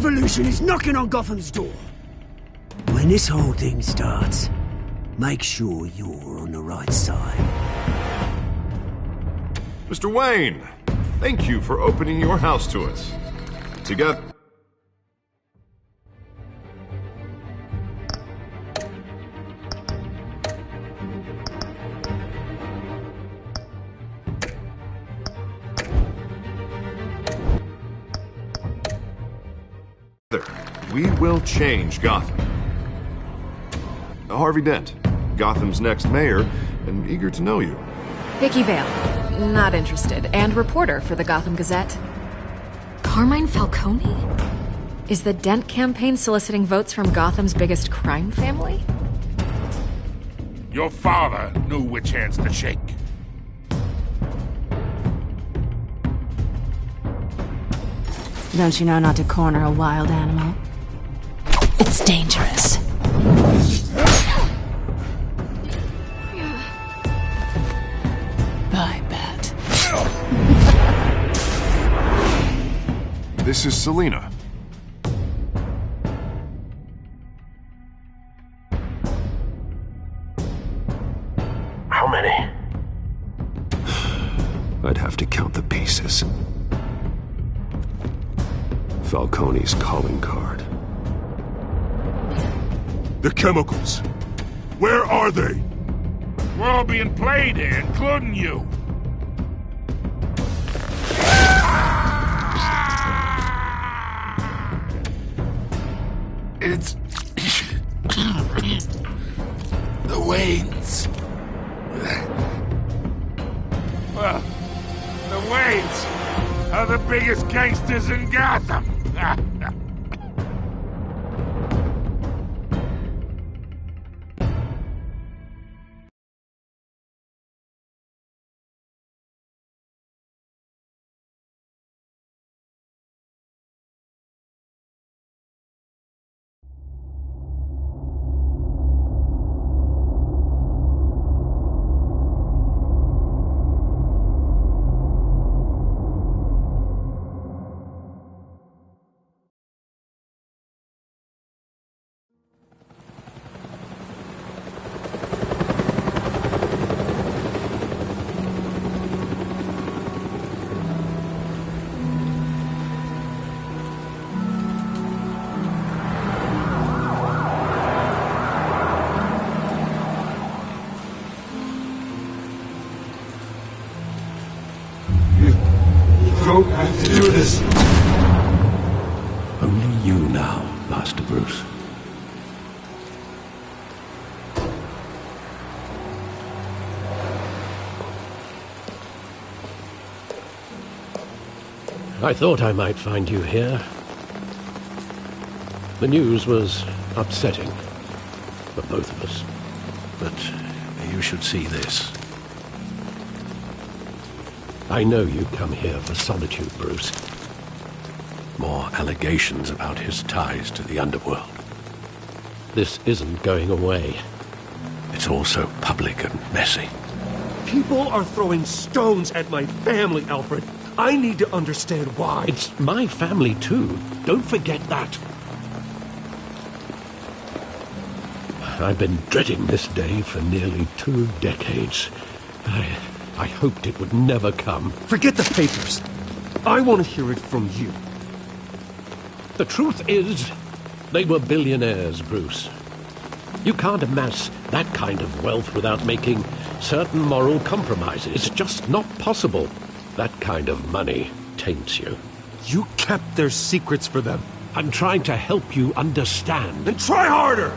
revolution is knocking on Gotham's door. When this whole thing starts, make sure you're on the right side. Mr. Wayne, thank you for opening your house to us. Together... we will change Gotham. Harvey Dent, Gotham's next mayor, and eager to know you. Vicky Vale, not interested, and reporter for the Gotham Gazette. Carmine Falcone? Is the Dent campaign soliciting votes from Gotham's biggest crime family? Your father knew which hands to shake. Don't you know not to corner a wild animal? It's dangerous. I bet. This is Selina. How many? I'd have to count the pieces. Falcone's calling card. The chemicals. Where are they? We're all being played here, including you. It's... the Waynes. Well, the Waynes are the biggest gangsters in Gotham. Don't have to do this. Only you now, Master Bruce. I thought I might find you here. The news was upsetting for both of us. But you should see this. I know you come here for solitude, Bruce. More allegations about his ties to the underworld. This isn't going away. It's all so public and messy. People are throwing stones at my family, Alfred. I need to understand why. It's my family, too. Don't forget that. I've been dreading this day for nearly 2 decades. I hoped it would never come. Forget the papers. I want to hear it from you. The truth is, they were billionaires, Bruce. You can't amass that kind of wealth without making certain moral compromises. It's just not possible. That kind of money taints you. You kept their secrets for them. I'm trying to help you understand. Then try harder!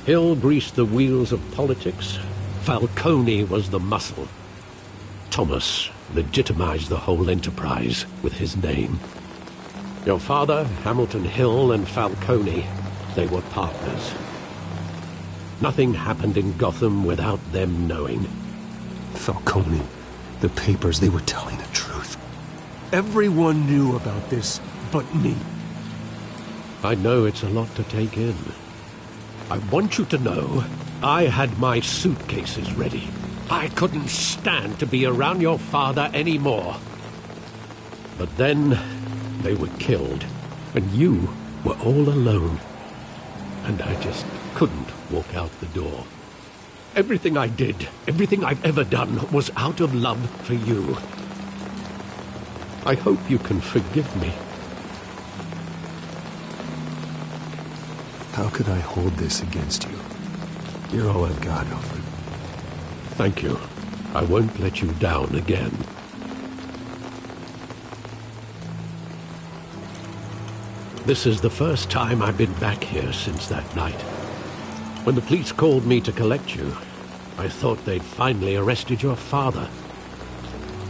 Hill greased the wheels of politics. Falcone was the muscle. Thomas legitimized the whole enterprise with his name. Your father, Hamilton Hill, and Falcone, they were partners. Nothing happened in Gotham without them knowing. Falcone, the papers, they were telling the truth. Everyone knew about this but me. I know it's a lot to take in. I want you to know I had my suitcases ready. I couldn't stand to be around your father anymore. But then they were killed, and you were all alone. And I just couldn't walk out the door. Everything I did, everything I've ever done, was out of love for you. I hope you can forgive me. How could I hold this against you? You're all I've got, Alfred. Thank you. I won't let you down again. This is the first time I've been back here since that night. When the police called me to collect you, I thought they'd finally arrested your father.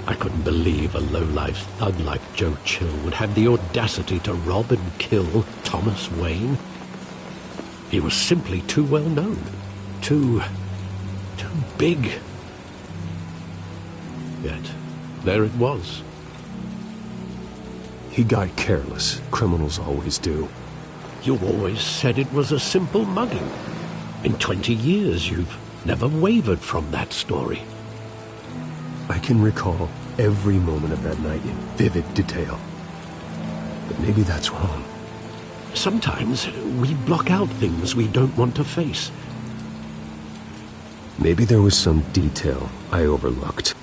I couldn't believe a low-life thug like Joe Chill would have the audacity to rob and kill Thomas Wayne. He was simply too well known. Too big. Yet, there it was. He got careless. Criminals always do. You always said it was a simple mugging. In 20 years, you've never wavered from that story. I can recall every moment of that night in vivid detail. But maybe that's wrong. Sometimes we block out things we don't want to face. Maybe there was some detail I overlooked.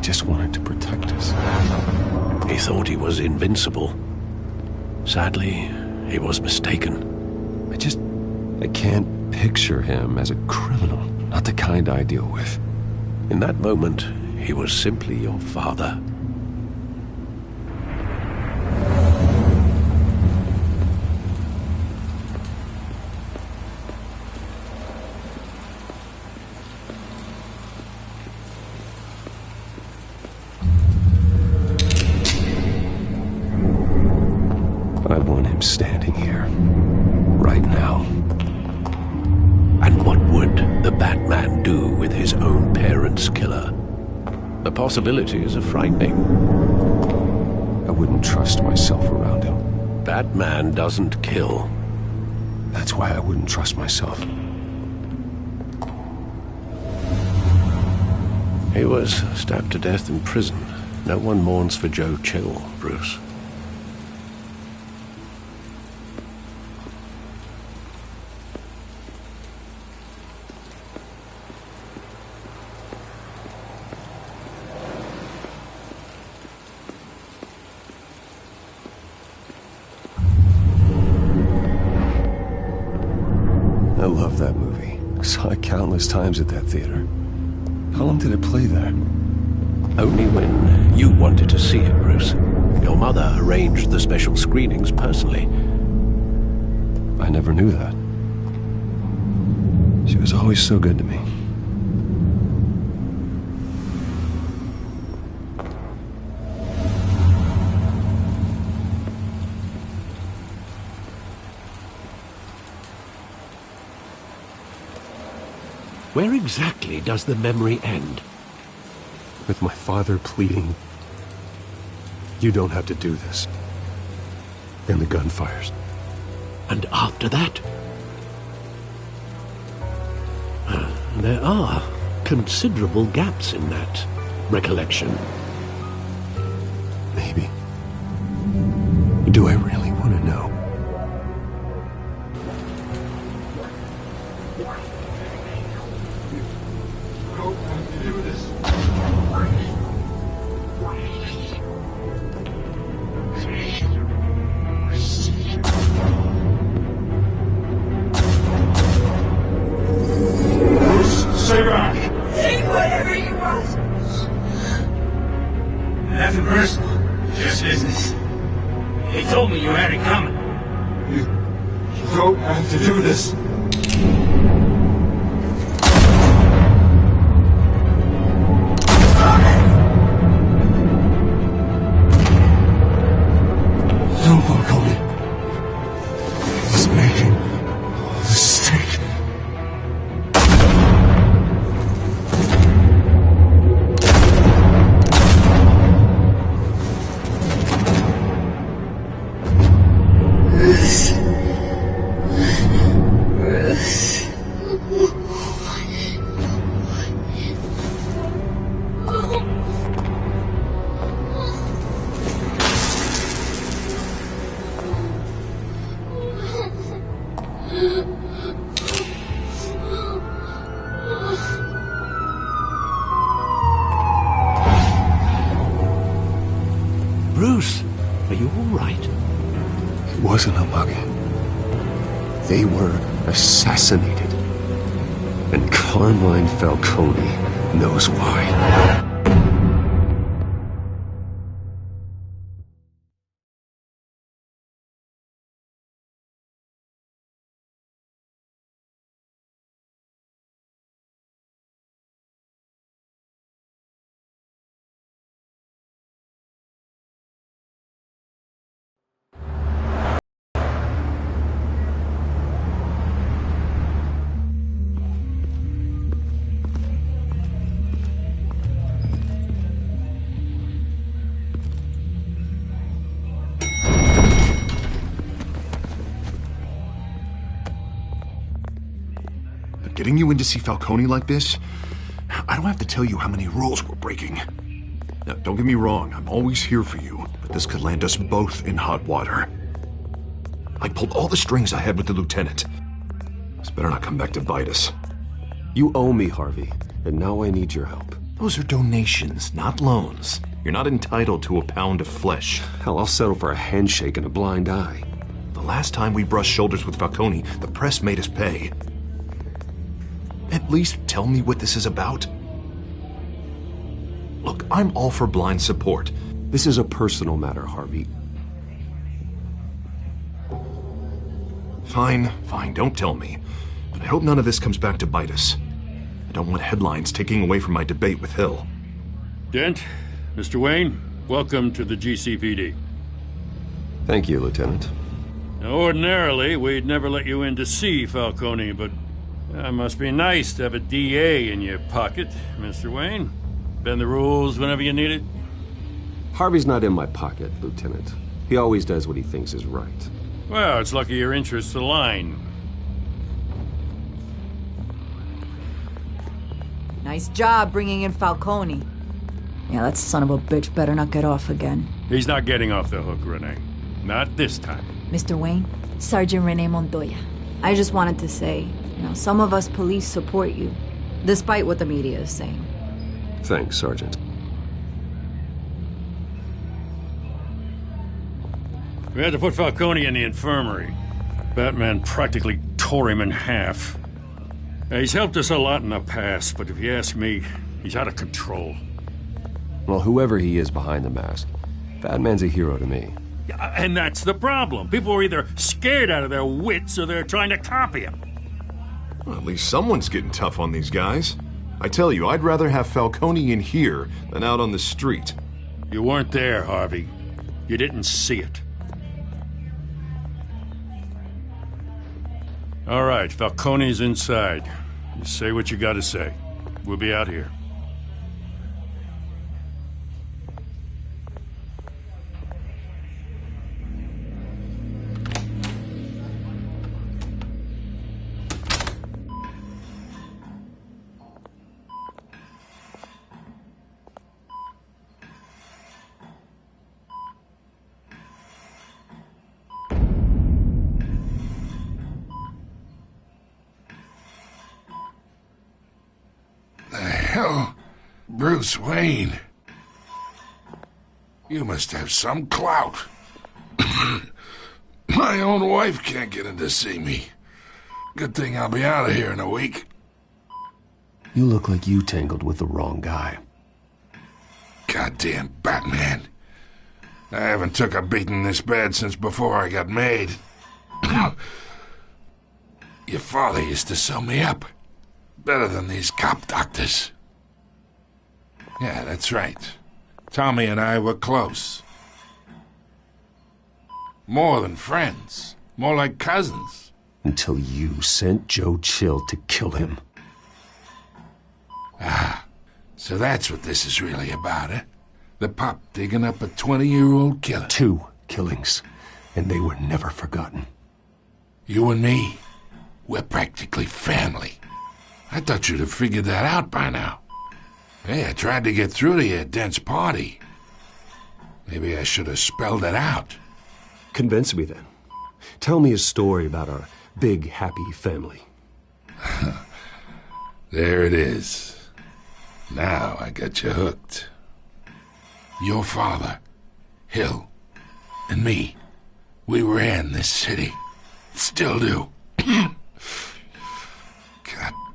Just wanted to protect us. He thought he was invincible. Sadly, he was mistaken. I can't picture him as a criminal. Not the kind I deal with. In that moment, he was simply your father. I want him standing here, right now. And what would the Batman do with his own parents' killer? The possibilities are frightening. I wouldn't trust myself around him. Batman doesn't kill. That's why I wouldn't trust myself. He was stabbed to death in prison. No one mourns for Joe Chill, Bruce. I love that movie. Saw it countless times at that theater. How long did it play there? Only when you wanted to see it, Bruce. Your mother arranged the special screenings personally. I never knew that. She was always so good to me. Where exactly does the memory end? With my father pleading, "You don't have to do this." And the gunfires. And after that? There are considerable gaps in that recollection. Maybe. Do I really want to know? Stay back! Say whatever you want. Nothing personal, just business. They told me you had it coming. You don't have to do this. Bruce, are you all right? It wasn't a mugging. They were assassinated. And Carmine Falcone knows why. Getting you in to see Falcone like this? I don't have to tell you how many rules we're breaking. Now, don't get me wrong, I'm always here for you, but this could land us both in hot water. I pulled all the strings I had with the lieutenant. This better not come back to bite us. You owe me, Harvey, and now I need your help. Those are donations, not loans. You're not entitled to a pound of flesh. Hell, I'll settle for a handshake and a blind eye. The last time we brushed shoulders with Falcone, the press made us pay. At least tell me what this is about. Look, I'm all for blind support. This is a personal matter, Harvey. Fine, don't tell me. But I hope none of this comes back to bite us. I don't want headlines taking away from my debate with Hill. Dent, Mr. Wayne, welcome to the GCPD. Thank you, Lieutenant. Now, ordinarily, we'd never let you in to see Falcone, but it must be nice to have a DA in your pocket, Mr. Wayne. Bend the rules whenever you need it. Harvey's not in my pocket, Lieutenant. He always does what he thinks is right. Well, it's lucky your interests align. Nice job bringing in Falcone. Yeah, that son of a bitch better not get off again. He's not getting off the hook, Renee. Not this time. Mr. Wayne, Sergeant Renee Montoya. I just wanted to say, some of us police support you, despite what the media is saying. Thanks, Sergeant. We had to put Falcone in the infirmary. Batman practically tore him in half. He's helped us a lot in the past, but if you ask me, he's out of control. Well, whoever he is behind the mask, Batman's a hero to me. Yeah, and that's the problem. People are either scared out of their wits or they're trying to copy him. Well, at least someone's getting tough on these guys. I tell you, I'd rather have Falcone in here than out on the street. You weren't there, Harvey. You didn't see it. All right, Falcone's inside. You say what you gotta say. We'll be out here. Hell, Bruce Wayne. You must have some clout. My own wife can't get in to see me. Good thing I'll be out of here in a week. You look like you tangled with the wrong guy. Goddamn Batman. I haven't took a beating this bad since before I got made. Your father used to sew me up. Better than these cop doctors. Yeah, that's right. Tommy and I were close. More than friends. More like cousins. Until you sent Joe Chill to kill him. Ah, so that's what this is really about, eh? The pup digging up a 20-year-old killer. 2 killings, and they were never forgotten. You and me, we're practically family. I thought you'd have figured that out by now. Hey, I tried to get through to you at Dent's party. Maybe I should have spelled it out. Convince me then. Tell me a story about our big, happy family. There it is. Now I got you hooked. Your father, Hill, and me, we ran this city. Still do. God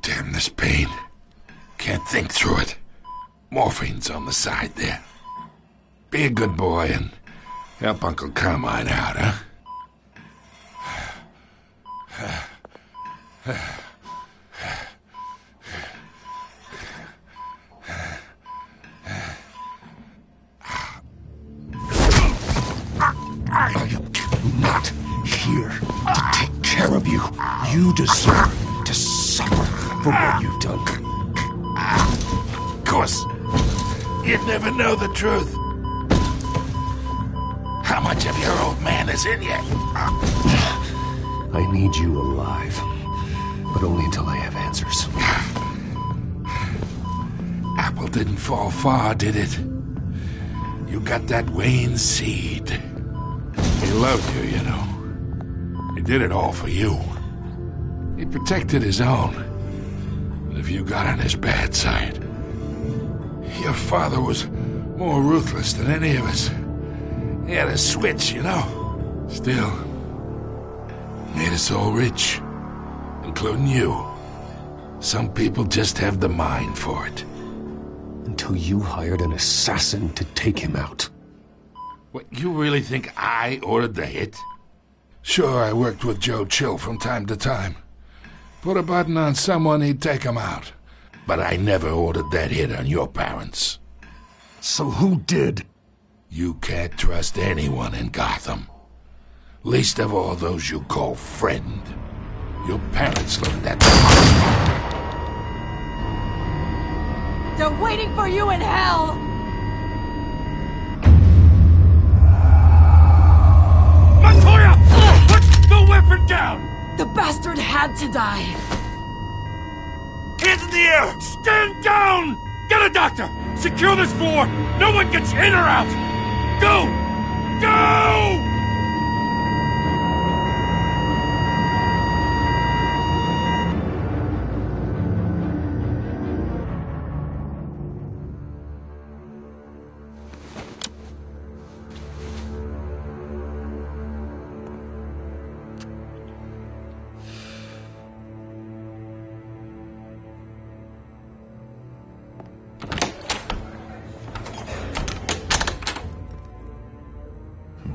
damn this pain. Can't think through it. Morphine's on the side there. Be a good boy and help Uncle Carmine out, huh? I'm not here to take care of you. You deserve to suffer for what you've done. Of course, you'd never know the truth. How much of your old man is in you? I need you alive, but only until I have answers. Apple didn't fall far, did it? You got that Wayne seed. He loved you, you know. He did it all for you. He protected his own. But if you got on his bad side, your father was more ruthless than any of us. He had a switch, you know. Still, made us all rich, including you. Some people just have the mind for it. Until you hired an assassin to take him out. What, you really think I ordered the hit? Sure, I worked with Joe Chill from time to time. Put a button on someone, he'd take him out. But I never ordered that hit on your parents. So who did? You can't trust anyone in Gotham. Least of all those you call friend. Your parents learned that. They're waiting for you in hell! Montoya! Put the weapon down! The bastard had to die! Hands in the air! Stand down! Get a doctor! Secure this floor! No one gets in or out! Go! Go!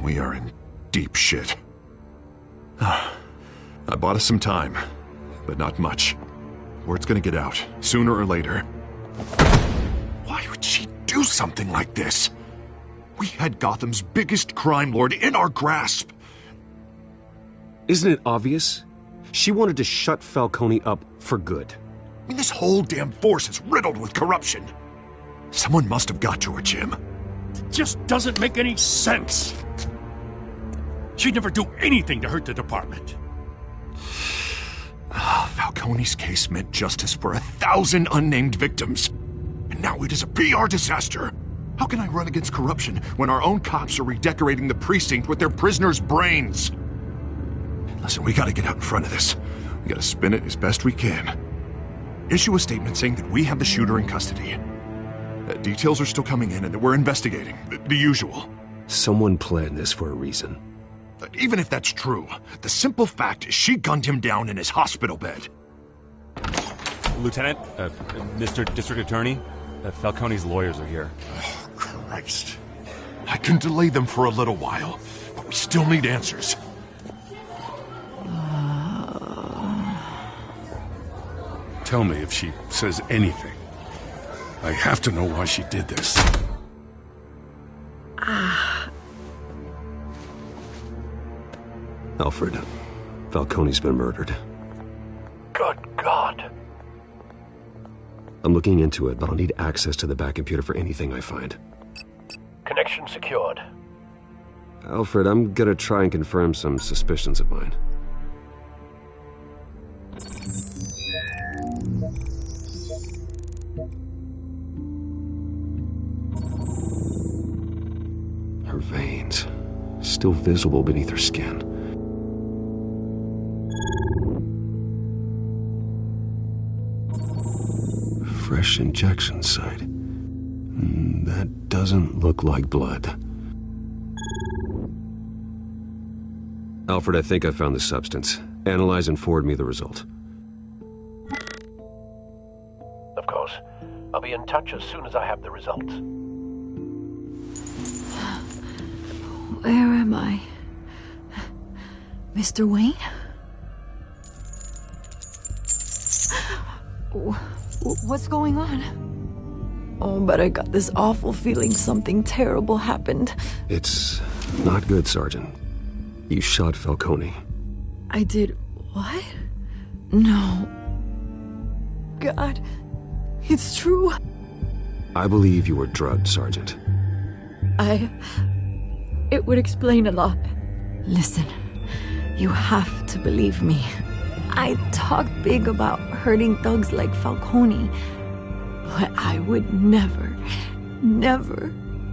We are in deep shit. I bought us some time, but not much. Word's gonna get out, sooner or later. Why would she do something like this? We had Gotham's biggest crime lord in our grasp. Isn't it obvious? She wanted to shut Falcone up for good. I mean, this whole damn force is riddled with corruption. Someone must have got to her, Jim. It just doesn't make any sense. She'd never do anything to hurt the department. Falcone's case meant justice for 1,000 unnamed victims. And now it is a PR disaster. How can I run against corruption when our own cops are redecorating the precinct with their prisoners' brains? Listen, we gotta get out in front of this. We gotta spin it as best we can. Issue a statement saying that we have the shooter in custody. Details are still coming in and that we're investigating. The usual. Someone planned this for a reason. Even if that's true, the simple fact is she gunned him down in his hospital bed. Lieutenant, Mr. District Attorney, Falcone's lawyers are here. Oh, Christ. I can delay them for a little while, but we still need answers. Tell me if she says anything. I have to know why she did this. Alfred, Falcone's been murdered. Good God. I'm looking into it, but I'll need access to the back computer for anything I find. Connection secured. Alfred, I'm gonna try and confirm some suspicions of mine. Her veins, still visible beneath her skin. Fresh injection site. That doesn't look like blood. Alfred, I think I found the substance. Analyze and forward me the result. Of course. I'll be in touch as soon as I have the results. Where am I? Mr. Wayne? What's going on? Oh, but I got this awful feeling something terrible happened. It's not good, Sergeant. You shot Falcone. I did what? No. God, it's true. I believe you were drugged, Sergeant. It would explain a lot. Listen, you have to believe me. I talk big about hurting thugs like Falcone, but I would never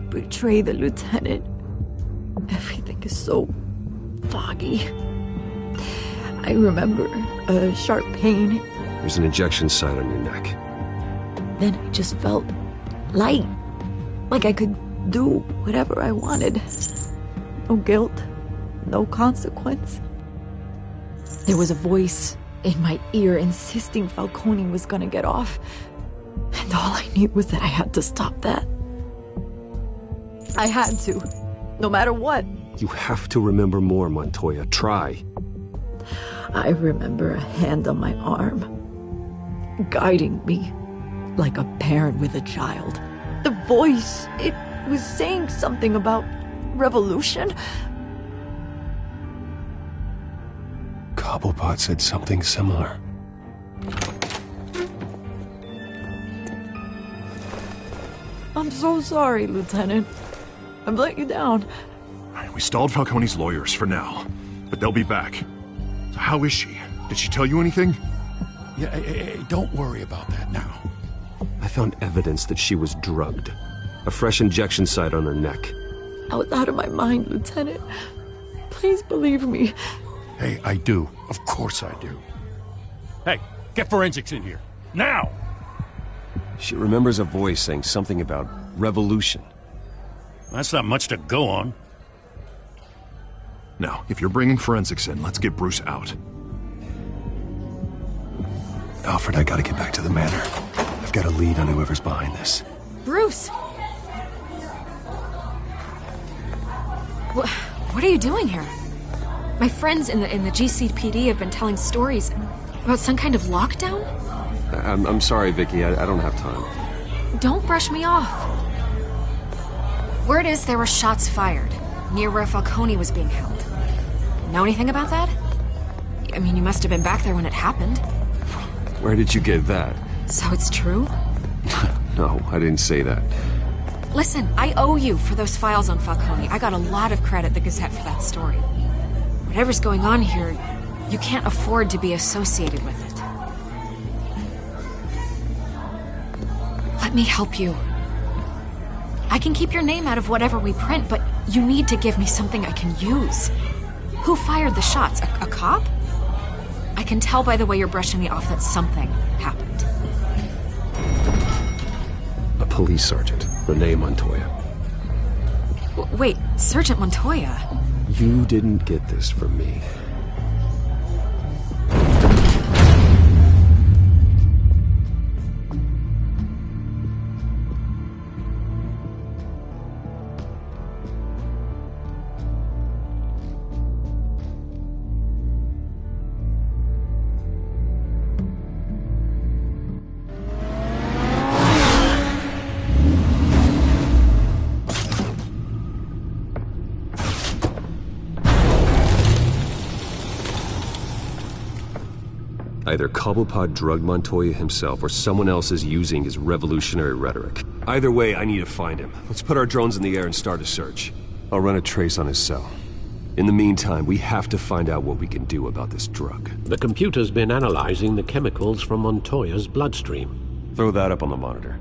betray the lieutenant. Everything is so foggy. I remember a sharp pain. There's an injection site on your neck. Then I just felt light, like I could do whatever I wanted. No guilt, no consequence. There was a voice in my ear insisting Falcone was gonna get off. And all I knew was that I had to stop that. I had to, no matter what. You have to remember more, Montoya. Try. I remember a hand on my arm, guiding me like a parent with a child. The voice, it was saying something about revolution. Cobblepot said something similar. I'm so sorry, Lieutenant. I've let you down. We stalled Falcone's lawyers for now, but they'll be back. So how is she? Did she tell you anything? Yeah, don't worry about that now. I found evidence that she was drugged. A fresh injection site on her neck. I was out of my mind, Lieutenant. Please believe me. Hey, I do. Of course I do. Hey, get forensics in here. Now! She remembers a voice saying something about revolution. That's not much to go on. Now, if you're bringing forensics in, let's get Bruce out. Alfred, I gotta get back to the manor. I've got a lead on whoever's behind this. Bruce! What are you doing here? My friends in the GCPD have been telling stories about some kind of lockdown? I'm sorry, Vicky. I don't have time. Don't brush me off. Word is there were shots fired near where Falcone was being held. Know anything about that? I mean, you must have been back there when it happened. Where did you get that? So it's true? No, I didn't say that. Listen, I owe you for those files on Falcone. I got a lot of credit at the Gazette for that story. Whatever's going on here, you can't afford to be associated with it. Let me help you. I can keep your name out of whatever we print, but you need to give me something I can use. Who fired the shots? A cop? I can tell by the way you're brushing me off that something happened. A police sergeant, Renee Montoya. Wait, Sergeant Montoya? You didn't get this from me. Either Cobblepot drugged Montoya himself or someone else is using his revolutionary rhetoric. Either way, I need to find him. Let's put our drones in the air and start a search. I'll run a trace on his cell. In the meantime, we have to find out what we can do about this drug. The computer's been analyzing the chemicals from Montoya's bloodstream. Throw that up on the monitor.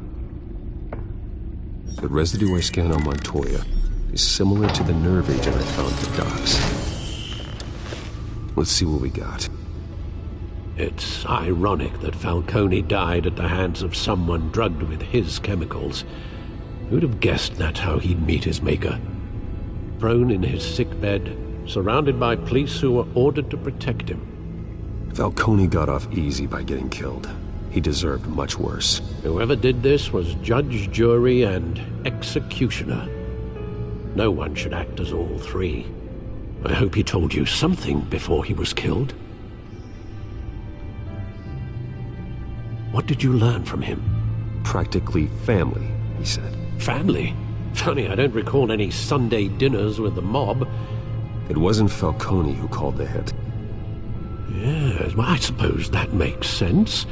The residue I scanned on Montoya is similar to the nerve agent I found at the docks. Let's see what we got. It's ironic that Falcone died at the hands of someone drugged with his chemicals. Who'd have guessed that's how he'd meet his maker? Prone in his sickbed, surrounded by police who were ordered to protect him. Falcone got off easy by getting killed. He deserved much worse. Whoever did this was judge, jury, and executioner. No one should act as all three. I hope he told you something before he was killed. What did you learn from him? Practically family, he said. Family? Funny, I don't recall any Sunday dinners with the mob. It wasn't Falcone who called the hit. Yes, well, I suppose that makes sense.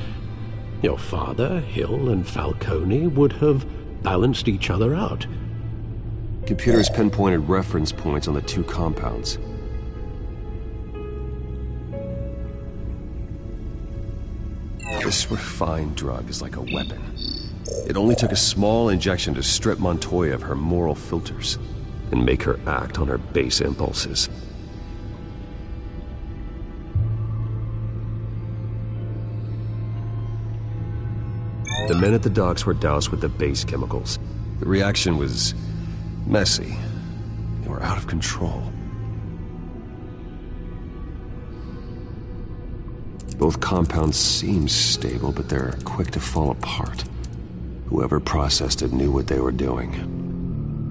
Your father, Hill, and Falcone would have balanced each other out. Computers pinpointed reference points on the two compounds. This refined drug is like a weapon. It only took a small injection to strip Montoya of her moral filters and make her act on her base impulses. The men at the docks were doused with the base chemicals. The reaction was messy. They were out of control. Both compounds seem stable, but they're quick to fall apart. Whoever processed it knew what they were doing.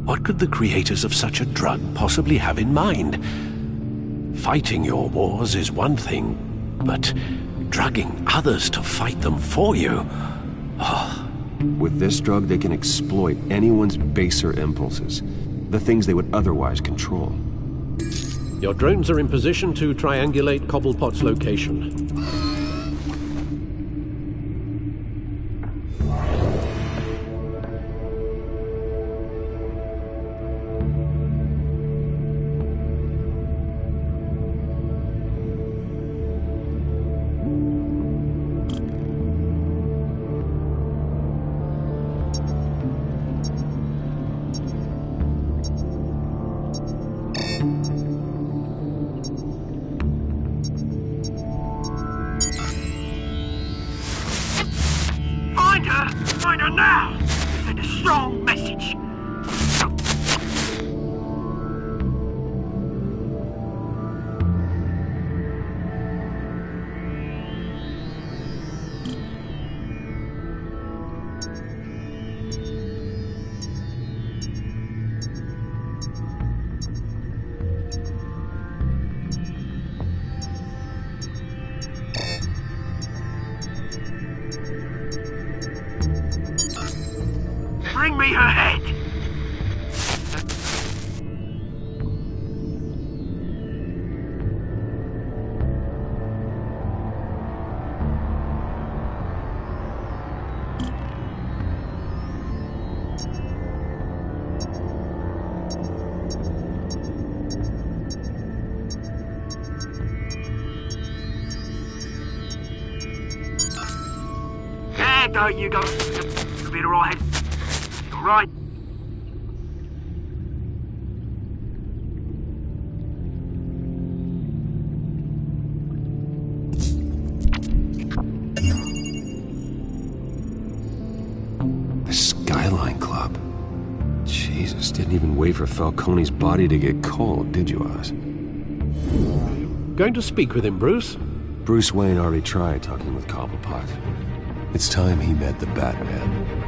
What could the creators of such a drug possibly have in mind? Fighting your wars is one thing, but drugging others to fight them for you... Oh. With this drug, they can exploit anyone's baser impulses, the things they would otherwise control. Your drones are in position to triangulate Cobblepot's location. Find her now! Send a strong message. Bring me her head! There you go. You'll be alright. Right. The Skyline Club. Jesus, didn't even wait for Falcone's body to get cold, did you, Oz? Going to speak with him, Bruce? Bruce Wayne already tried talking with Cobblepot. It's time he met the Batman.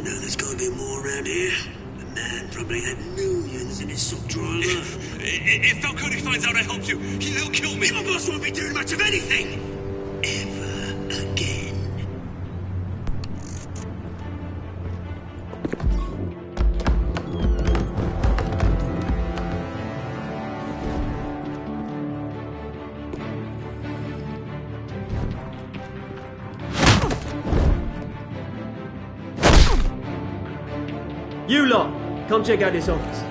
I know there's gotta be more around here. The man probably had millions in his sock drawer. If Falcone finds out I helped you, he'll kill me. Your boss won't be doing much of anything! Ever again. You lot, come check out this office.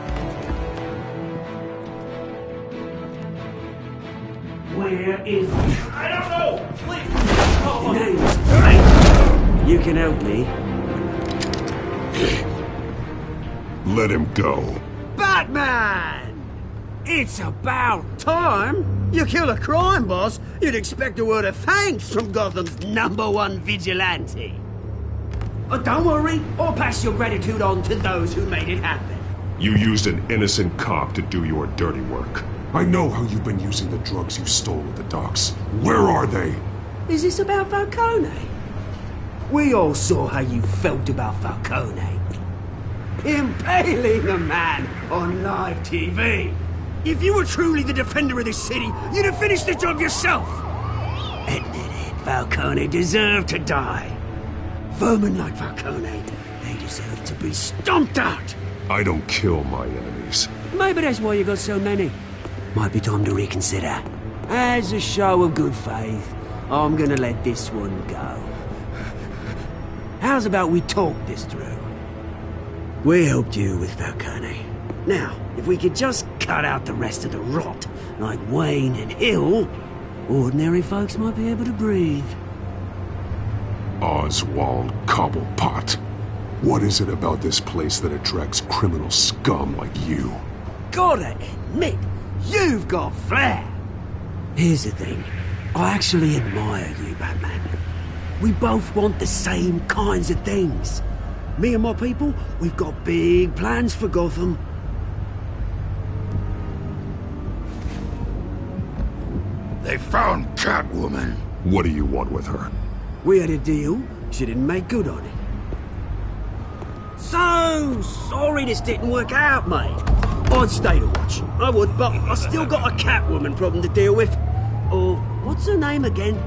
Where is... I don't know! Please! You can help me. Let him go. Batman! It's about time! You kill a crime boss, you'd expect a word of thanks from Gotham's #1 vigilante. Oh, don't worry, I'll pass your gratitude on to those who made it happen. You used an innocent cop to do your dirty work. I know how you've been using the drugs you stole at the docks. Where are they? Is this about Falcone? We all saw how you felt about Falcone. Impaling a man on live TV. If you were truly the defender of this city, you'd have finished the job yourself. Admit it, Falcone deserved to die. Vermin like Falcone, they deserve to be stomped out. I don't kill my enemies. Maybe that's why you got so many. Might be time to reconsider. As a show of good faith, I'm gonna let this one go. How's about we talk this through? We helped you with Falcone. Now, if we could just cut out the rest of the rot, like Wayne and Hill, ordinary folks might be able to breathe. Oswald Cobblepot. What is it about this place that attracts criminal scum like you? Gotta admit, you've got flair. Here's the thing. I actually admire you, Batman. We both want the same kinds of things. Me and my people, we've got big plans for Gotham. They found Catwoman. What do you want with her? We had a deal. She didn't make good on it. So sorry this didn't work out, mate. I'd stay to watch. I would, but I still got a Catwoman problem to deal with. Or, what's her name again?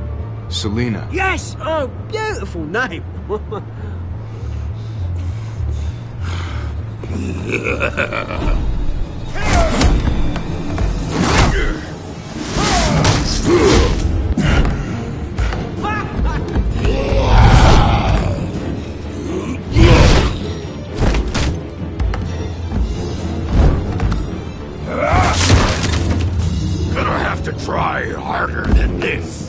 Selina. Yes! Oh, beautiful name. Gonna have to try harder than this.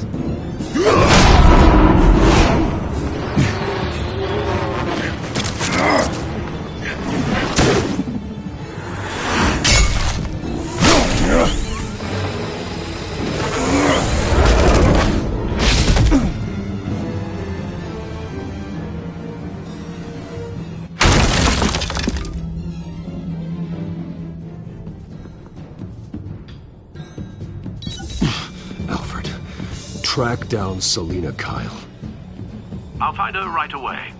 Track down Selina Kyle. I'll find her right away.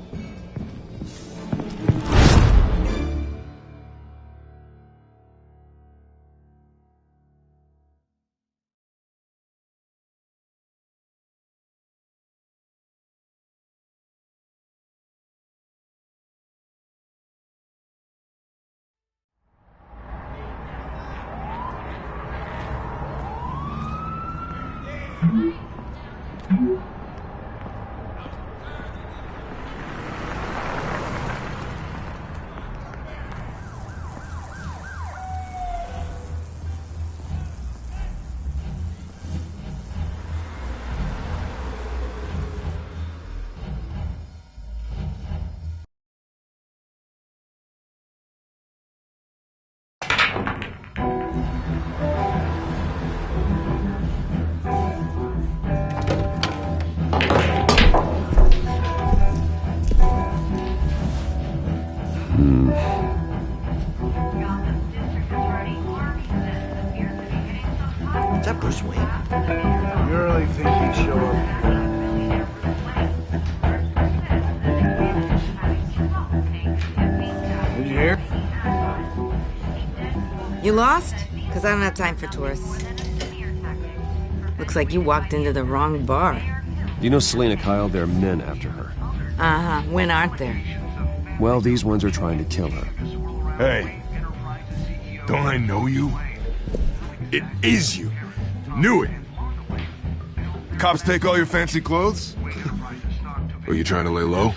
Is that Bruce Wayne? You really think he'd show up? You lost? Because I don't have time for tourists. Looks like you walked into the wrong bar. You know Selena Kyle? There are men after her. Uh-huh. When aren't there? Well, these ones are trying to kill her. Hey. Don't I know you? It is you. Knew it. The cops take all your fancy clothes? Are you trying to lay low?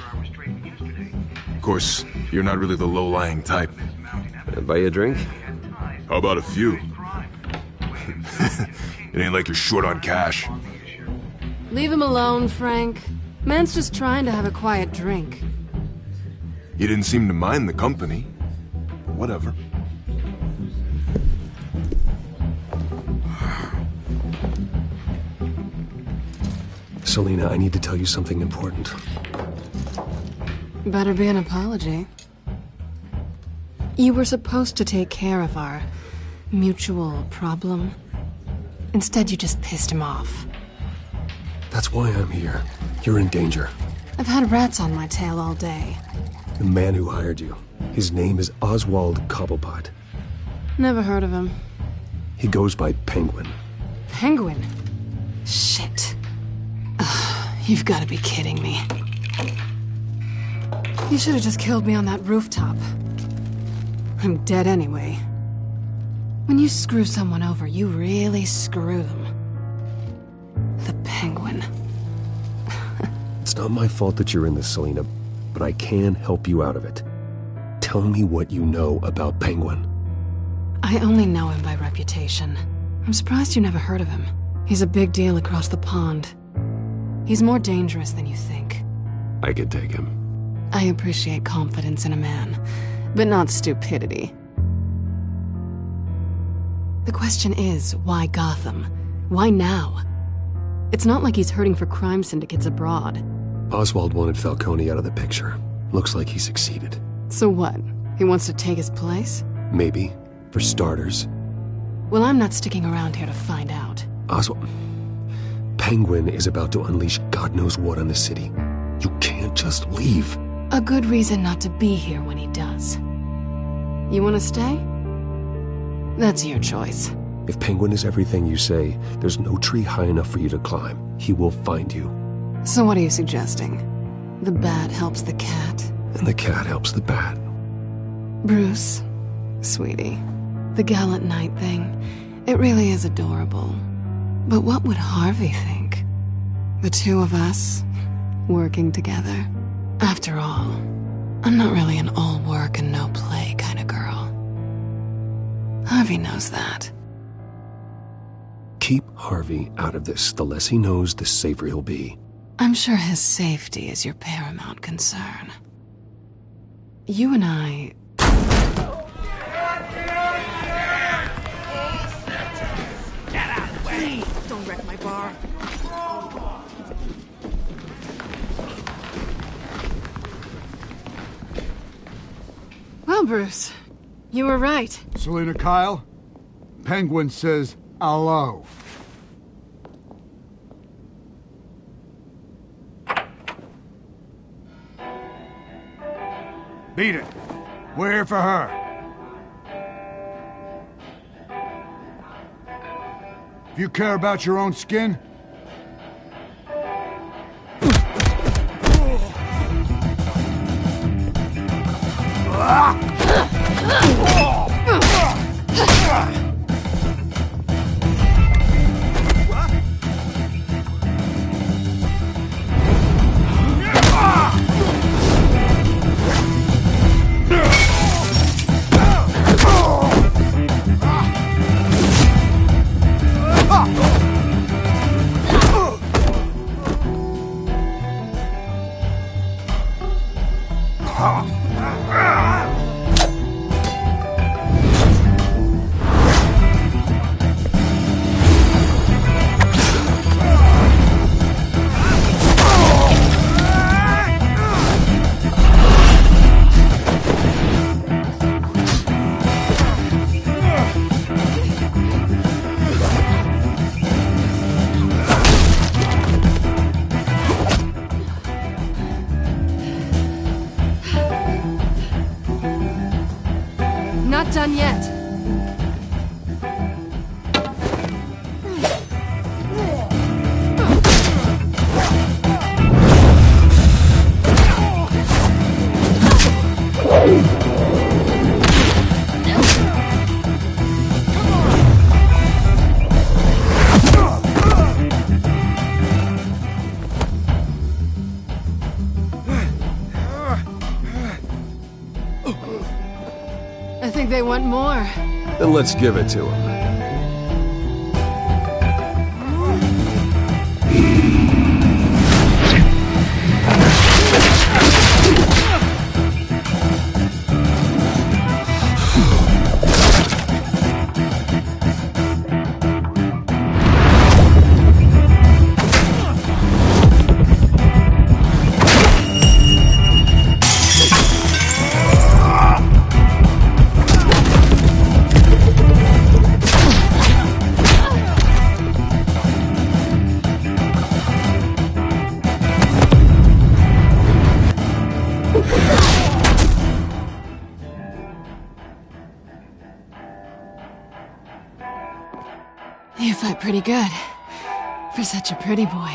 Of course, you're not really the low-lying type. Buy you a drink? How about a few? It ain't like you're short on cash. Leave him alone, Frank. Man's just trying to have a quiet drink. You didn't seem to mind the company. But whatever. Selena, I need to tell you something important. Better be an apology. You were supposed to take care of our mutual problem. Instead, you just pissed him off. That's why I'm here. You're in danger. I've had rats on my tail all day. The man who hired you, his name is Oswald Cobblepot. Never heard of him. He goes by Penguin. Penguin? Shit. Ugh, you've got to be kidding me. You should have just killed me on that rooftop. I'm dead anyway. When you screw someone over, you really screw them. The Penguin. It's not my fault that you're in this, Selena, but I can help you out of it. Tell me what you know about Penguin. I only know him by reputation. I'm surprised you never heard of him. He's a big deal across the pond. He's more dangerous than you think. I could take him. I appreciate confidence in a man, but not stupidity. The question is, why Gotham? Why now? It's not like he's hurting for crime syndicates abroad. Oswald wanted Falcone out of the picture. Looks like he succeeded. So what? He wants to take his place? Maybe. For starters. Well, I'm not sticking around here to find out. Oswald... Penguin is about to unleash God knows what on the city. You can't just leave. A good reason not to be here when he does. You want to stay? That's your choice. If Penguin is everything you say, there's no tree high enough for you to climb. He will find you. So what are you suggesting? The bat helps the cat? And the cat helps the bat. Bruce, sweetie, the gallant knight thing, it really is adorable. But what would Harvey think? The two of us, working together? After all, I'm not really an all work and no play kind of girl. Harvey knows that. Keep Harvey out of this. The less he knows, the safer he'll be. I'm sure his safety is your paramount concern. You and I... Get out of the way! Don't wreck my bar. Well, Bruce, you were right. Selena Kyle, Penguin says hello. Beat it. We're here for her. If you care about your own skin, Not done yet. think they want more. Then let's give it to them. You fight pretty good. For such a pretty boy.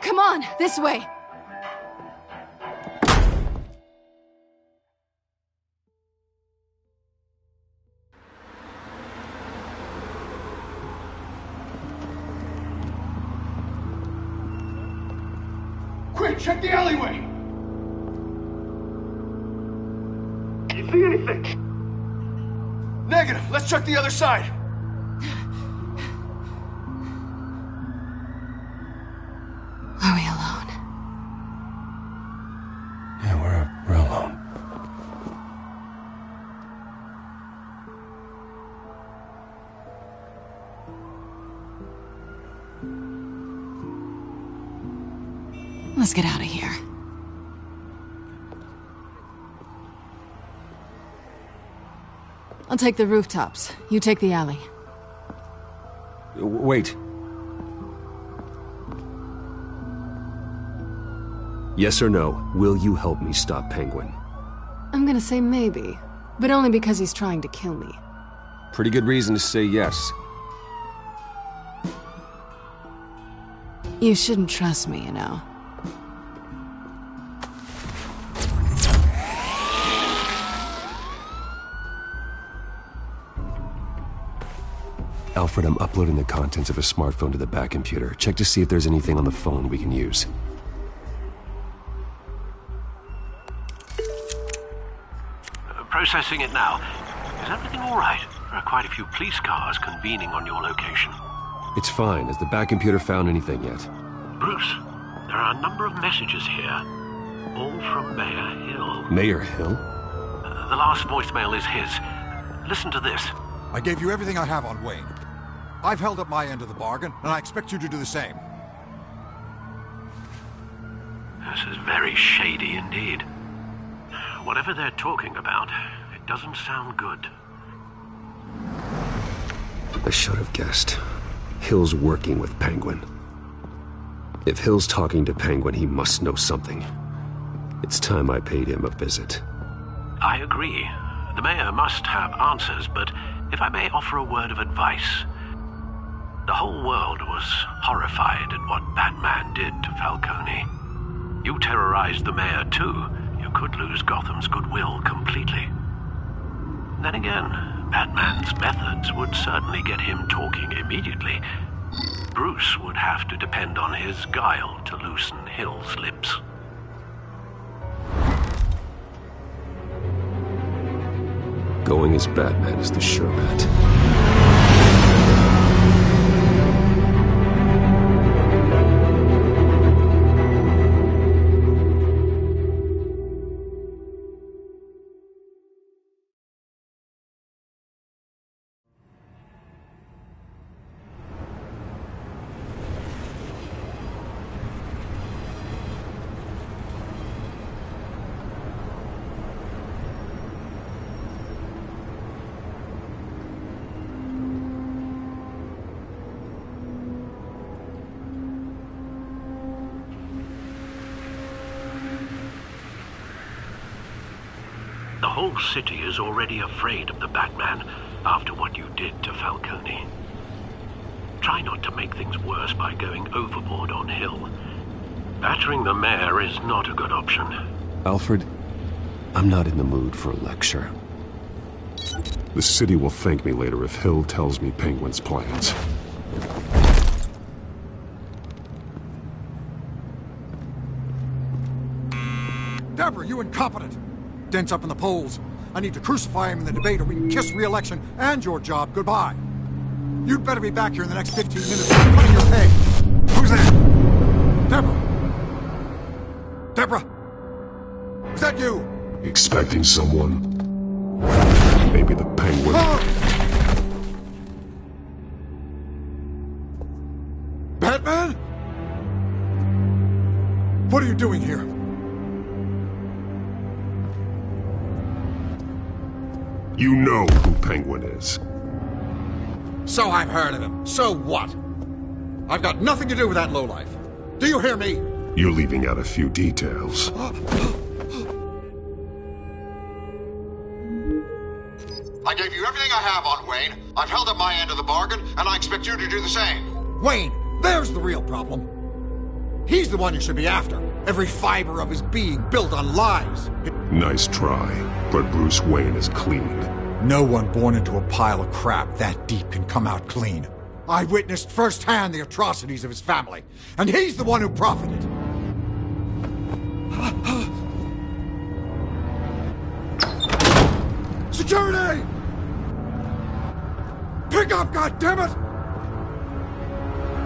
Come on, this way! Quick, check the alleyway! You see anything? Negative. Let's check the other side. Are we alone? Yeah, we're alone. Let's get out of here. I'll take the rooftops. You take the alley. Wait. Yes or no, will you help me stop Penguin? I'm gonna say maybe, but only because he's trying to kill me. Pretty good reason to say yes. You shouldn't trust me, you know. Alfred, I'm uploading the contents of a smartphone to the back computer. Check to see if there's anything on the phone we can use. Processing it now. Is everything all right? There are quite a few police cars convening on your location. It's fine. Has the back computer found anything yet? Bruce, there are a number of messages here. All from Mayor Hill. Mayor Hill? The last voicemail is his. Listen to this. I gave you everything I have on Wayne. I've held up my end of the bargain, and I expect you to do the same. This is very shady indeed. Whatever they're talking about, it doesn't sound good. I should have guessed. Hill's working with Penguin. If Hill's talking to Penguin, he must know something. It's time I paid him a visit. I agree. The mayor must have answers, but if I may offer a word of advice. The whole world was horrified at what Batman did to Falcone. You terrorized the mayor too. You could lose Gotham's goodwill completely. Then again, Batman's methods would certainly get him talking immediately. Bruce would have to depend on his guile to loosen Hill's lips. Going as Batman is the sure bet. The whole city is already afraid of the Batman after what you did to Falcone. Try not to make things worse by going overboard on Hill. Battering the mayor is not a good option. Alfred, I'm not in the mood for a lecture. The city will thank me later if Hill tells me Penguin's plans. Deborah, you incompetent! Dent's up in the polls. I need to crucify him in the debate or we can kiss re-election and your job goodbye. You'd better be back here in the next 15 minutes or I'm cutting your pay. Who's there? Deborah! Deborah! Is that you? Expecting someone? Maybe the Penguin. Batman? What are you doing here? You know who Penguin is. So I've heard of him. So what? I've got nothing to do with that lowlife. Do you hear me? You're leaving out a few details. I gave you everything I have on Wayne. I've held up my end of the bargain, and I expect you to do the same. Wayne, there's the real problem. He's the one you should be after. Every fiber of his being built on lies. Nice try, but Bruce Wayne is clean. No one born into a pile of crap that deep can come out clean. I witnessed firsthand the atrocities of his family, and he's the one who profited. Security! Pick up, goddammit!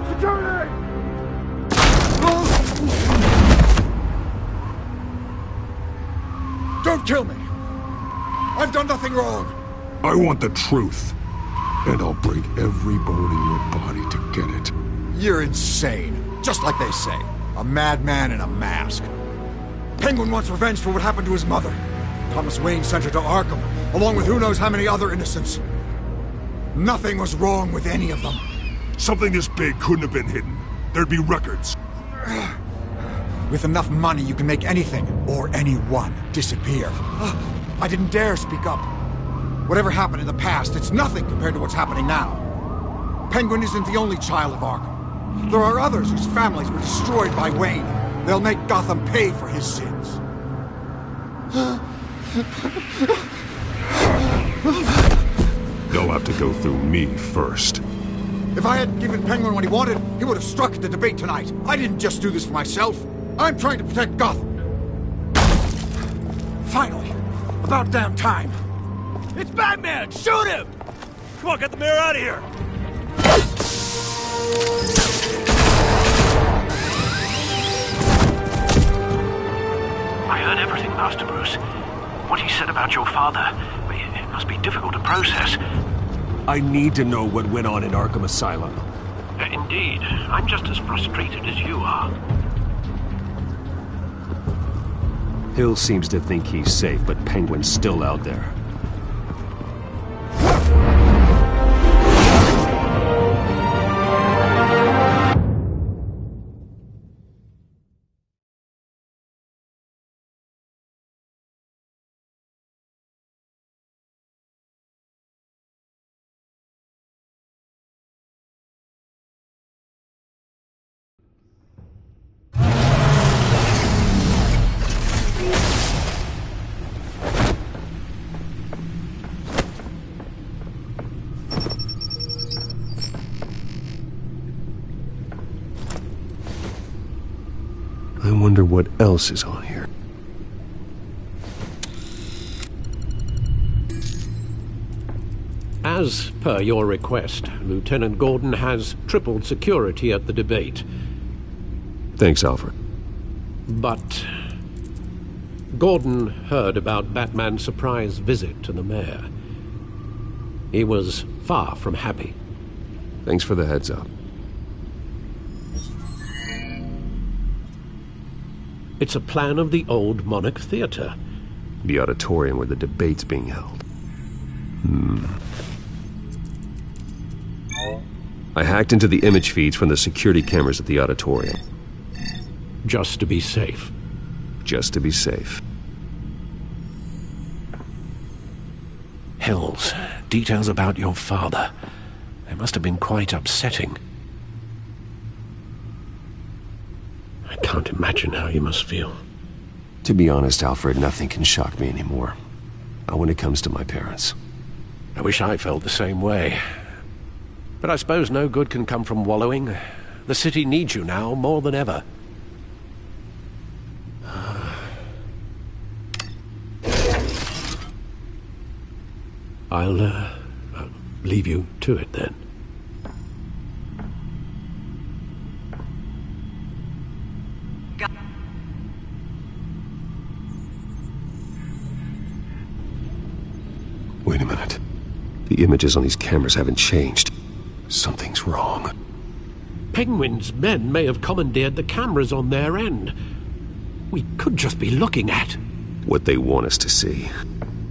Security! Don't kill me! I've done nothing wrong! I want the truth, and I'll break every bone in your body to get it. You're insane. Just like they say. A madman in a mask. Penguin wants revenge for what happened to his mother. Thomas Wayne sent her to Arkham, along with who knows how many other innocents. Nothing was wrong with any of them. Something this big couldn't have been hidden. There'd be records. With enough money, you can make anything, or anyone, disappear. I didn't dare speak up. Whatever happened in the past, it's nothing compared to what's happening now. Penguin isn't the only child of Arkham. There are others whose families were destroyed by Wayne. They'll make Gotham pay for his sins. They'll have to go through me first. If I hadn't given Penguin what he wanted, he would have struck at the debate tonight. I didn't just do this for myself. I'm trying to protect Gotham. Finally. About damn time. It's Batman! Shoot him! Come on, get the mayor out of here! I heard everything, Master Bruce. What he said about your father, it must be difficult to process. I need to know what went on in Arkham Asylum. Indeed. I'm just as frustrated as you are. Hill seems to think he's safe, but Penguin's still out there. I wonder what else is on here. As per your request, Lieutenant Gordon has tripled security at the debate. Thanks, Alfred. But Gordon heard about Batman's surprise visit to the mayor. He was far from happy. Thanks for the heads up. It's a plan of the old Monarch Theater. The auditorium where the debate's being held. I hacked into the image feeds from the security cameras at the auditorium. Just to be safe. Just to be safe. Hills, details about your father. They must have been quite upsetting. I can't imagine how you must feel. To be honest, Alfred, nothing can shock me anymore. Not when it comes to my parents. I wish I felt the same way. But I suppose no good can come from wallowing. The city needs you now more than ever. I'll leave you to it then. Wait a minute. The images on these cameras haven't changed. Something's wrong. Penguin's men may have commandeered the cameras on their end. We could just be looking at what they want us to see.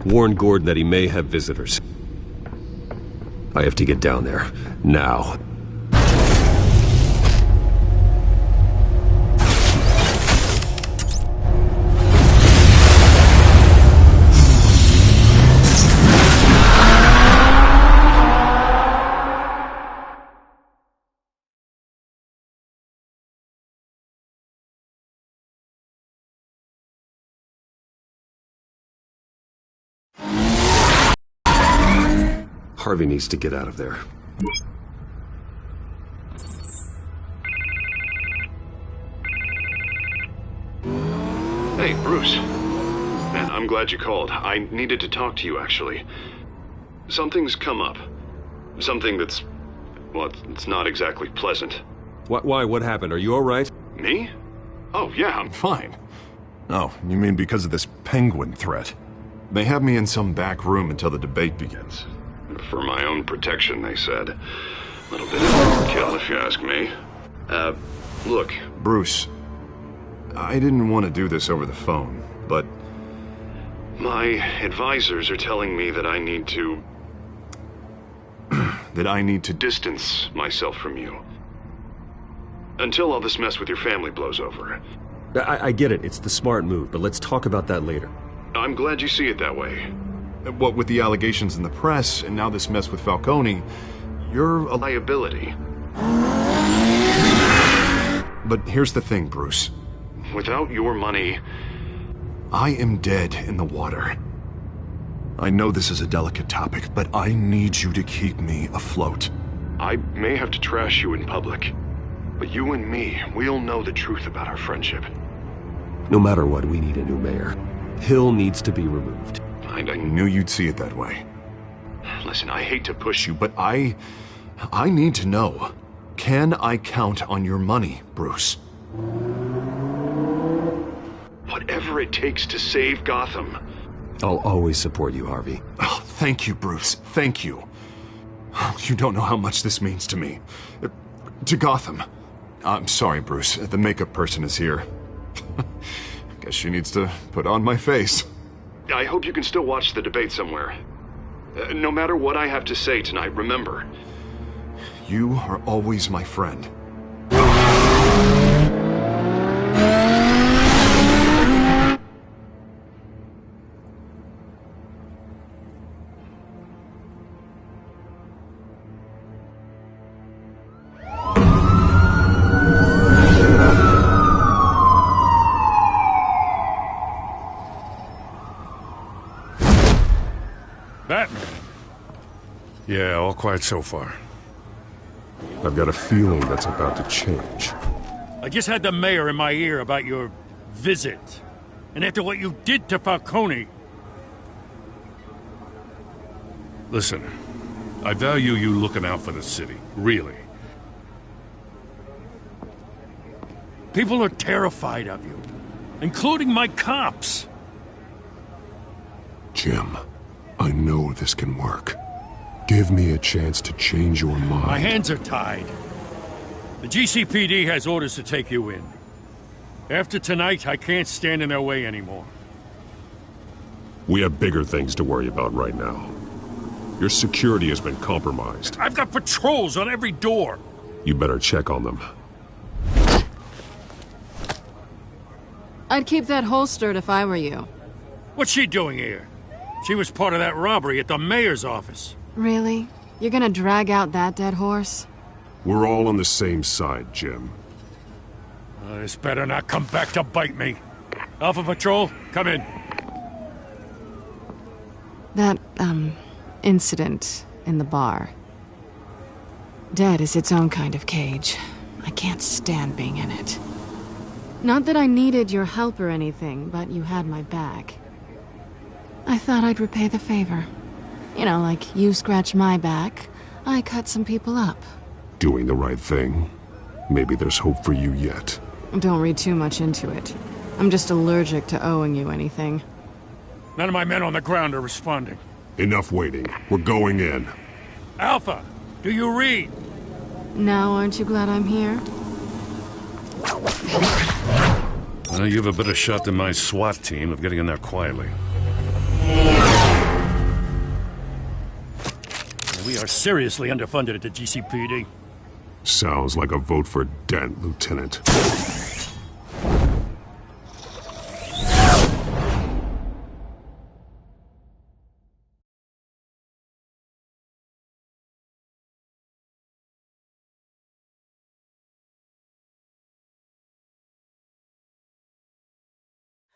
Warn Gordon that he may have visitors. I have to get down there. Now. Harvey needs to get out of there. Hey, Bruce. Man, I'm glad you called. I needed to talk to you, actually. Something's come up. Something that's... well, it's not exactly pleasant. Why? What happened? Are you alright? Me? Oh, yeah, I'm fine. Oh, you mean because of this penguin threat? They have me in some back room until the debate begins. For my own protection, they said. A little bit of overkill, if you ask me. Look, Bruce, I didn't want to do this over the phone, but my advisors are telling me that I need to... that I need to distance myself from you. Until all this mess with your family blows over. I get it. It's the smart move, but let's talk about that later. I'm glad you see it that way. What with the allegations in the press, and now this mess with Falcone, you're a liability. But here's the thing, Bruce. Without your money, I am dead in the water. I know this is a delicate topic, but I need you to keep me afloat. I may have to trash you in public, but you and me, we'll know the truth about our friendship. No matter what, we need a new mayor. Hill needs to be removed. I knew you'd see it that way. Listen, I hate to push you, but I need to know. Can I count on your money, Bruce? Whatever it takes to save Gotham. I'll always support you, Harvey. Oh, thank you, Bruce. Thank you. You don't know how much this means to me. To Gotham. I'm sorry, Bruce. The makeup person is here. Guess she needs to put on my face. I hope you can still watch the debate somewhere. No matter what I have to say tonight, remember, you are always my friend. Batman. Yeah, all quiet so far. I've got a feeling that's about to change. I just had the mayor in my ear about your visit. And after what you did to Falcone... Listen, I value you looking out for the city, really. People are terrified of you, including my cops. Jim, I know this can work. Give me a chance to change your mind. My hands are tied. The GCPD has orders to take you in. After tonight, I can't stand in their way anymore. We have bigger things to worry about right now. Your security has been compromised. I've got patrols on every door. You better check on them. I'd keep that holstered if I were you. What's she doing here? She was part of that robbery at the mayor's office. Really? You're gonna drag out that dead horse? We're all on the same side, Jim. This better not come back to bite me. Alpha Patrol, come in. That, incident in the bar. Dead is its own kind of cage. I can't stand being in it. Not that I needed your help or anything, but you had my back. I thought I'd repay the favor. You know, like you scratch my back, I cut some people up. Doing the right thing. Maybe there's hope for you yet. Don't read too much into it. I'm just allergic to owing you anything. None of my men on the ground are responding. Enough waiting. We're going in. Alpha, do you read? Now aren't you glad I'm here? Well, you have a better shot than my SWAT team of getting in there quietly. We are seriously underfunded at the GCPD. Sounds like a vote for Dent, Lieutenant.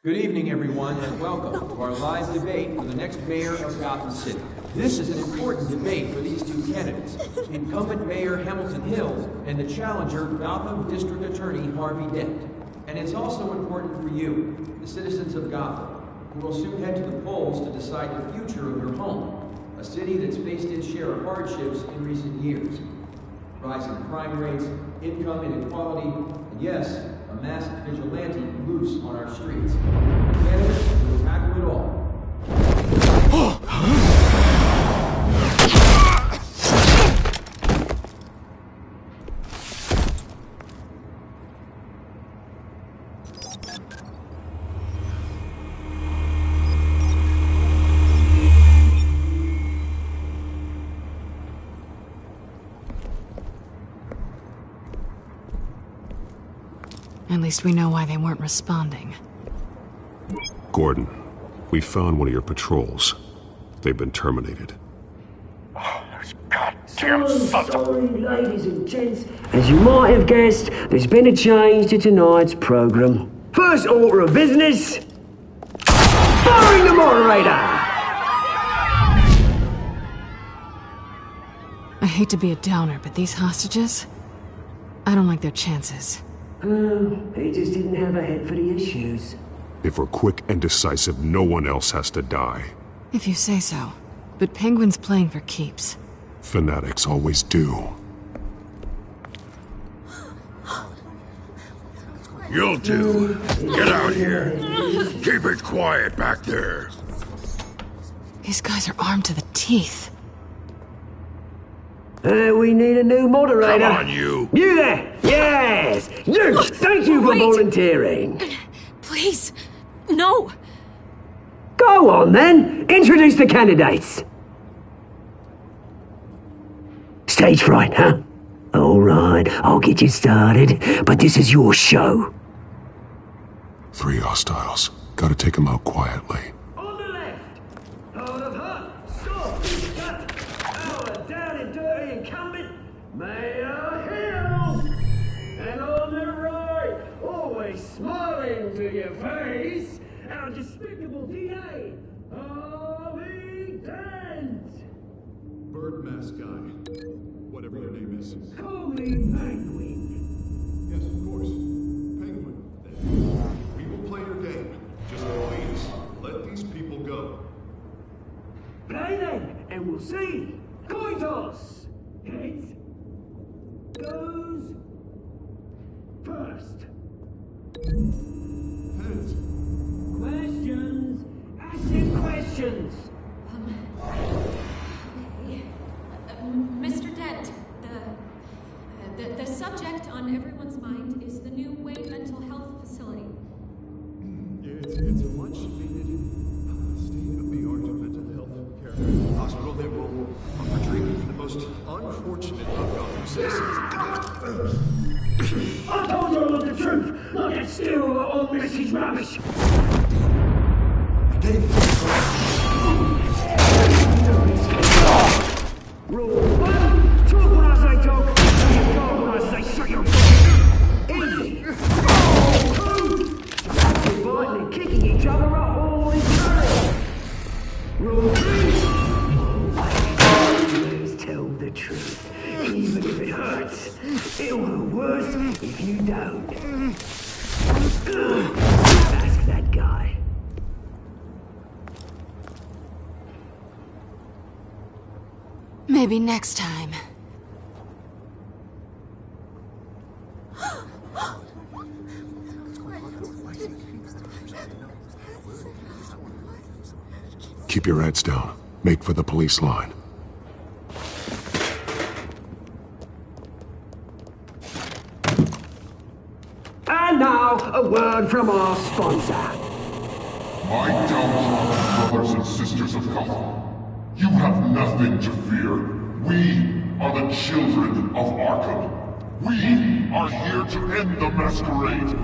Good evening, everyone, and welcome to our live debate for the next mayor of Gotham City. This is an important debate for these two candidates, incumbent Mayor Hamilton Hill and the challenger, Gotham District Attorney Harvey Dent. And it's also important for you, the citizens of Gotham, who will soon head to the polls to decide the future of your home, a city that's faced its share of hardships in recent years. Rising crime rates, income inequality, and yes, a masked vigilante loose on our streets. Candidates will tackle it all. At least we know why they weren't responding. Gordon, we found one of your patrols. They've been terminated. Oh, those goddamn sorry, ladies and gents. As you might have guessed, there's been a change to tonight's program. First order of business, firing the moderator! I hate to be a downer, but these hostages, I don't like their chances. He just didn't have a head for the issues. If we're quick and decisive, no one else has to die. If you say so. But Penguin's playing for keeps. Fanatics always do. You'll do. Get out here. Keep it quiet back there. These guys are armed to the teeth. We need a new moderator. Come on, you. You there! Yes! You! Thank you for volunteering. Please, no. Go on, then. Introduce the candidates. Stage fright, huh? All right, I'll get you started, but this is your show. 3 hostiles. Gotta take them out quietly. On the left, hard of heart, soft, cut, our down and dirty incumbent, Mayor Hill. And on the right, always smiling to your face, our despicable DA, Harvey Dent. Bird mask guy. Whatever your name is. Call me Penguin. Yes, of course. Penguin. Then. We will play your game. Just please, let these people go. Play then, and we'll see. Coin toss. Heads goes first. Heads. Questions. Asking questions. Mr. Dent, the subject on everyone's mind is the new Wayne Mental Health Facility. It's a much needed state-of-the-art mental health care hospital that will offer treatment for the most unfortunate of Gotham citizens. I told you all the truth, not that still old message rubbish. Rule 1, talk when I say talk, and go when I say shut your fucking easy. Rule 2, fighting and kicking each other up all in turn. Rule 3, It'll be worse if you don't. Ask that guy. Maybe next time. Keep your heads down. Make for the police line. And now, a word from our sponsor. My downtrodden brothers and sisters of Gotham, you have nothing to fear. We are the children of Arkham. We are here to end the masquerade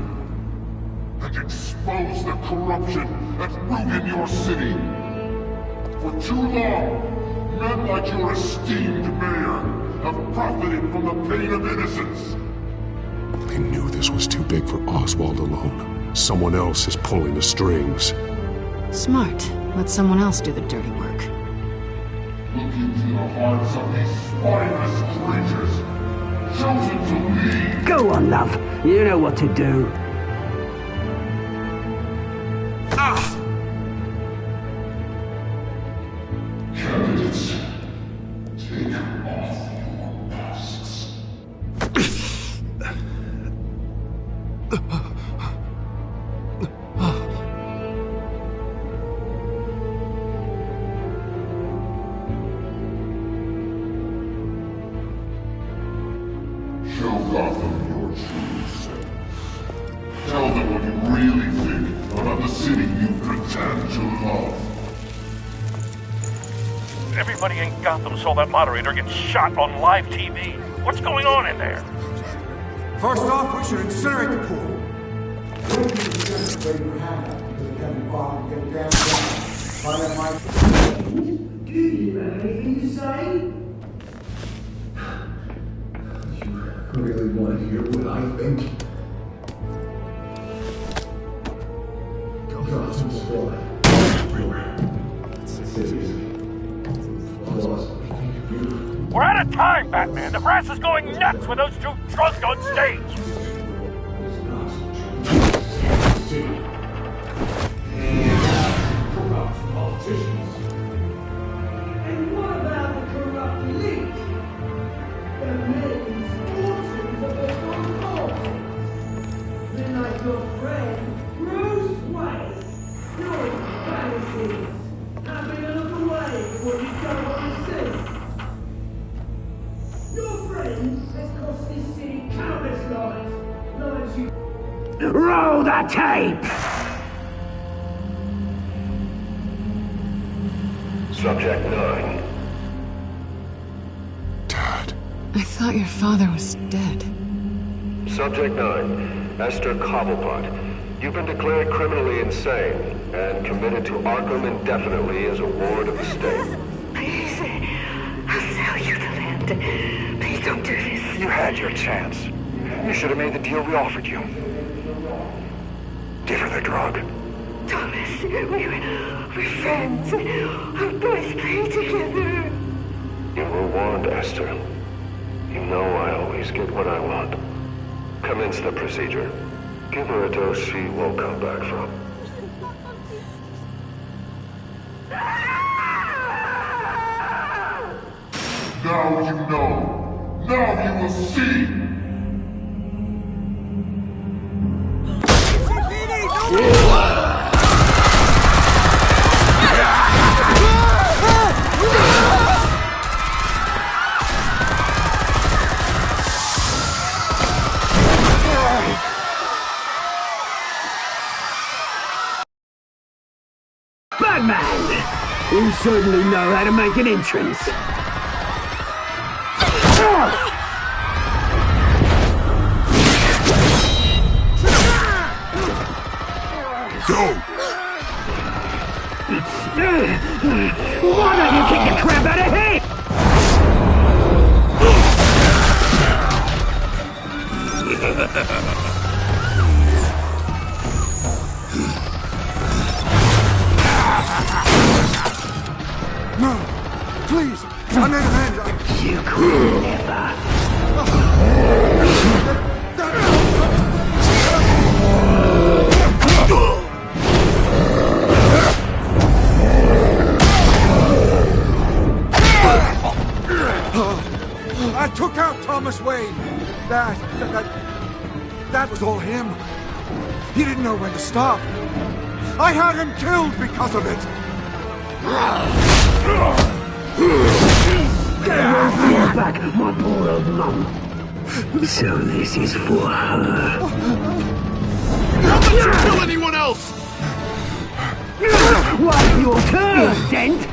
and expose the corruption at root in your city. For too long, men like your esteemed mayor have profited from the pain of innocence. They knew this was too big for Oswald alone. Someone else is pulling the strings. Smart. Let someone else do the dirty work. Look into the hearts of these spineless creatures, chosen to lead. Go on, love. You know what to do. Candidates, take off your masks. Show Gotham your true self. Tell them what you really think about the city you pretend to love. Everybody in Gotham saw that moderator get shot on live TV. What's going on in there? First off, we should incinerate the pool. Do you have anything to say? You really want to hear what I think? Gotham's blood. We're out of time, Batman. The brass is going nuts with those two drunks on stage. Corrupt politicians. And what about the corrupt elite? The millions, fortunes of their own cause. They're like your friend, Bruce Wayne. You're in fantasies. Having a look away before you don't want to see. Your friend has cost this city countless lives. Lives you... Roll the tape! Subject 9. I thought your father was dead. Subject 9. Esther Cobblepot. You've been declared criminally insane and committed to Arkham indefinitely as a ward of the state. Please, I'll sell you the land. Please don't do this. You had your chance. You should have made the deal we offered you. Give her the drug. Thomas, we're friends. Our boys play together. You were warned, Esther. You know I always get what I want. Commence the procedure. Give her a dose she won't come back from. Now you know. Now you will see. Batman! You certainly know how to make an entrance. Go! Why don't you kick the crap out of him? No! Please! I made amends! You could never. That was all him. He didn't know when to stop. I had him killed because of it. Get back, my poor old mum. So this is for her. Don't let you kill anyone else! What's your turn, Dent?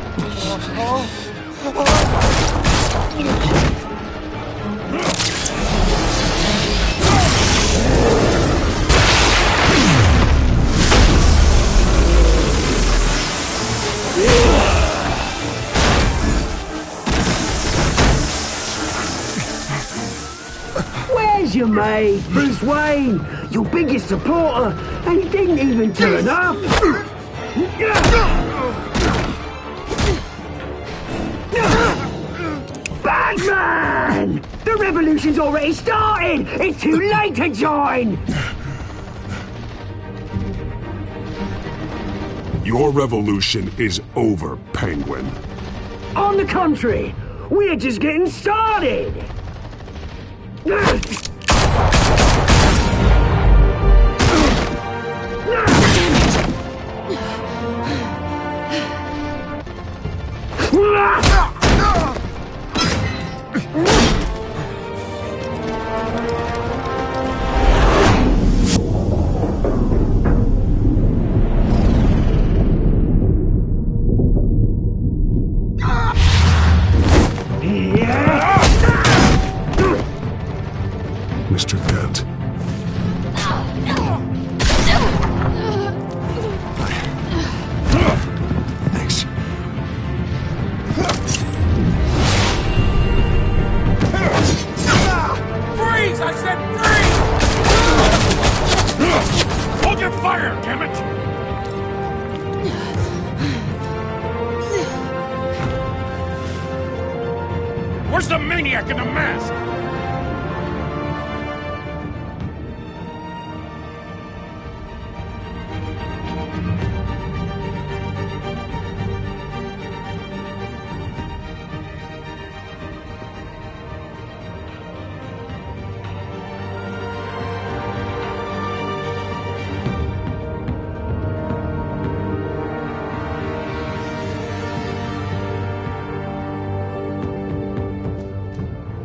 Where's your mate, Bruce Wayne? Your biggest supporter, and he didn't even turn up. Batman! The revolution's already started! It's too late to join! Your revolution is over, Penguin. On the contrary, we're just getting started! Mr. Dent. Thanks. Freeze! I said freeze! Hold your fire, damn it! Where's the maniac in the mask?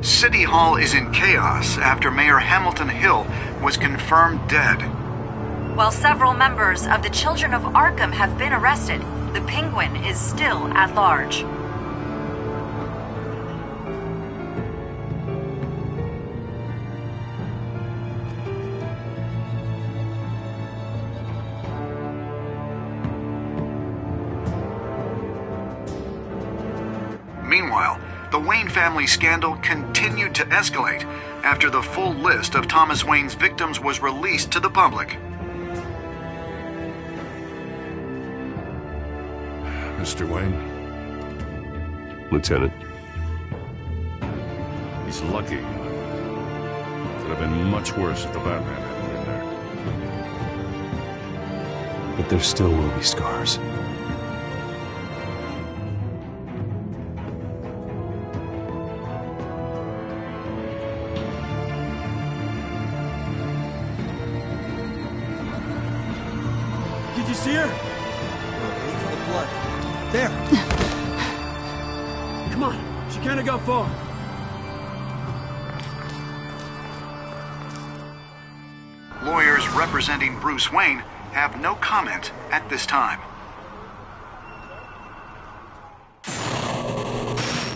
City Hall is in chaos after Mayor Hamilton Hill was confirmed dead. While several members of the Children of Arkham have been arrested, the Penguin is still at large. Meanwhile, the Wayne family scandal continued to escalate after the full list of Thomas Wayne's victims was released to the public. Mr. Wayne? Lieutenant. He's lucky. Could have been much worse if the Batman hadn't been there. But there still will be scars. Did you see her? Wait for the blood. There. Come on. She can't have got far. Lawyers representing Bruce Wayne have no comment at this time.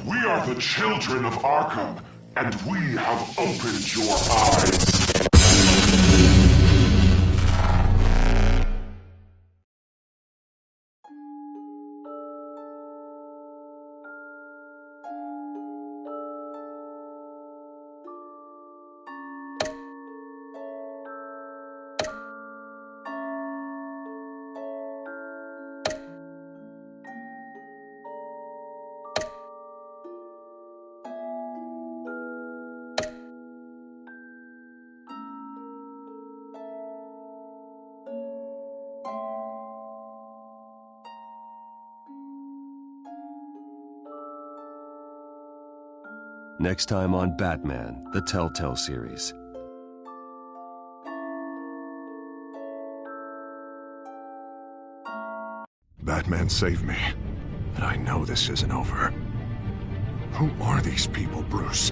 We are the children of Arkham, and we have opened your eyes. Next time on Batman, the Telltale series. Batman saved me, but I know this isn't over. Who are these people, Bruce?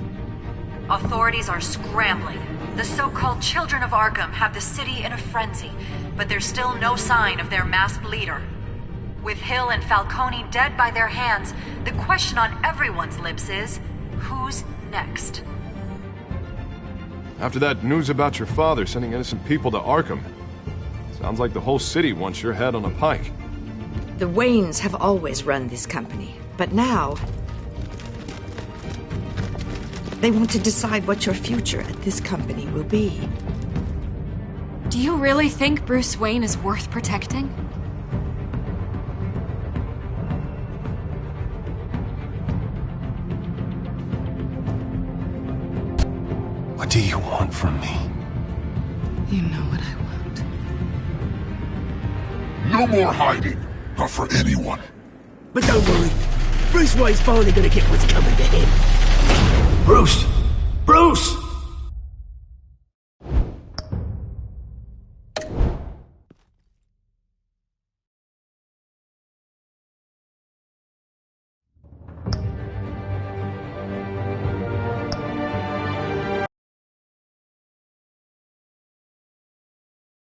Authorities are scrambling. The so-called Children of Arkham have the city in a frenzy, but there's still no sign of their masked leader. With Hill and Falcone dead by their hands, the question on everyone's lips is, who's next? After that news about your father sending innocent people to Arkham, sounds like the whole city wants your head on a pike. The Waynes have always run this company, but now they want to decide what your future at this company will be. Do you really think Bruce Wayne is worth protecting? What do you want from me? You know what I want. No more hiding, not for anyone. But don't worry, Bruce Wayne's finally gonna get what's coming to him. Bruce! Bruce!